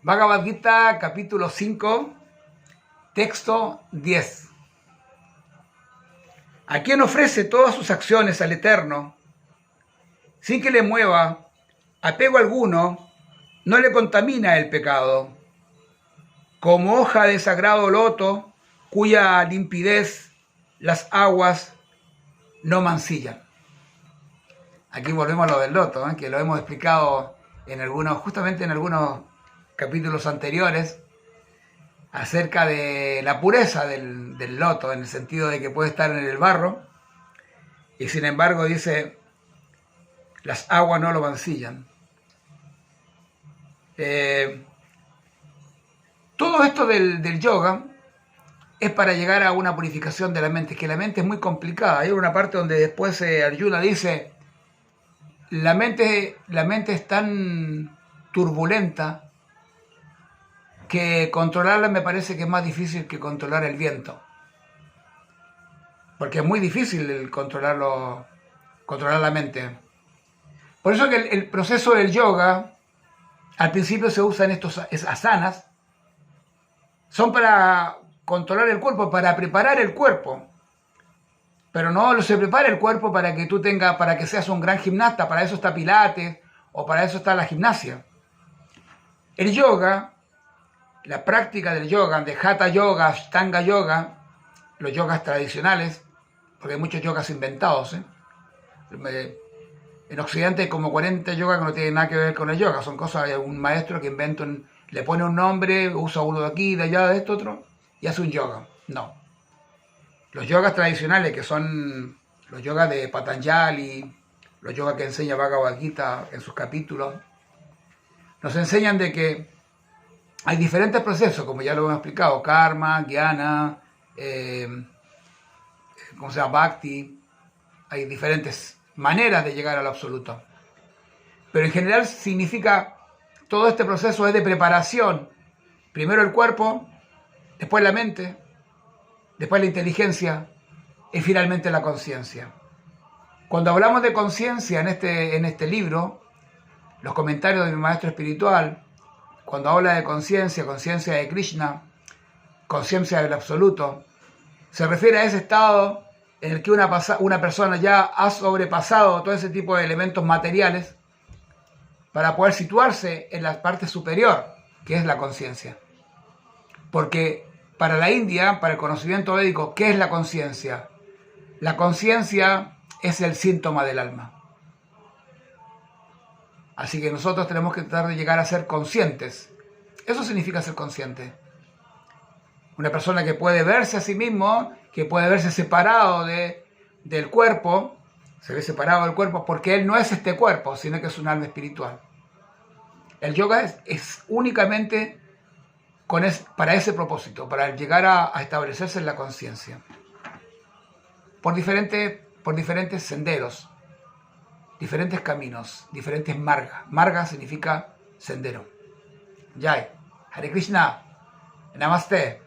Bhagavad Gita, capítulo 5, texto 10. A quien ofrece todas sus acciones al Eterno, sin que le mueva apego alguno, no le contamina el pecado. Como hoja de sagrado loto, cuya limpidez las aguas no mancillan. Aquí volvemos a lo del loto, que lo hemos explicado justamente en algunos capítulos anteriores, acerca de la pureza del loto, en el sentido de que puede estar en el barro, y sin embargo dice, las aguas no lo mancillan. Todo esto del yoga es para llegar a una purificación de la mente, que la mente es muy complicada. Hay una parte donde después Arjuna dice, la mente es tan turbulenta que controlarla me parece que es más difícil que controlar el viento. Porque es muy difícil controlar la mente. Por eso que el proceso del yoga, al principio se usan estos asanas, son para controlar el cuerpo, para preparar el cuerpo. Pero no se prepara el cuerpo para que para que seas un gran gimnasta, para eso está Pilates o para eso está la gimnasia. El yoga, la práctica del yoga, de Hatha Yoga, Ashtanga Yoga, los yogas tradicionales, porque hay muchos yogas inventados. En Occidente hay como 40 yogas que no tienen nada que ver con el yoga, son cosas de un maestro que inventa, le pone un nombre, usa uno de aquí, de allá, de esto, otro, y hace un yoga. No. Los yogas tradicionales, que son los yogas de Patanjali, los yogas que enseña Bhagavad Gita en sus capítulos, nos enseñan de que hay diferentes procesos, como ya lo hemos explicado, karma, jnana, bhakti, hay diferentes maneras de llegar al absoluto. Pero en general significa, todo este proceso es de preparación. Primero el cuerpo, después la mente, después la inteligencia y finalmente la conciencia. Cuando hablamos de conciencia en este libro, los comentarios de mi maestro espiritual, cuando habla de conciencia de Krishna, conciencia del absoluto, se refiere a ese estado en el que una persona ya ha sobrepasado todo ese tipo de elementos materiales para poder situarse en la parte superior, que es la conciencia. Porque para la India, para el conocimiento védico, ¿qué es la conciencia? La conciencia es el síntoma del alma. Así que nosotros tenemos que tratar de llegar a ser conscientes. Eso significa ser consciente. Una persona que puede verse a sí mismo, que puede verse separado del cuerpo, se ve separado del cuerpo porque él no es este cuerpo, sino que es un alma espiritual. El yoga es únicamente para ese propósito, para llegar a establecerse en la conciencia. Por diferentes senderos, diferentes caminos, diferentes margas. Marga significa sendero. Jai. Hare Krishna. Namaste.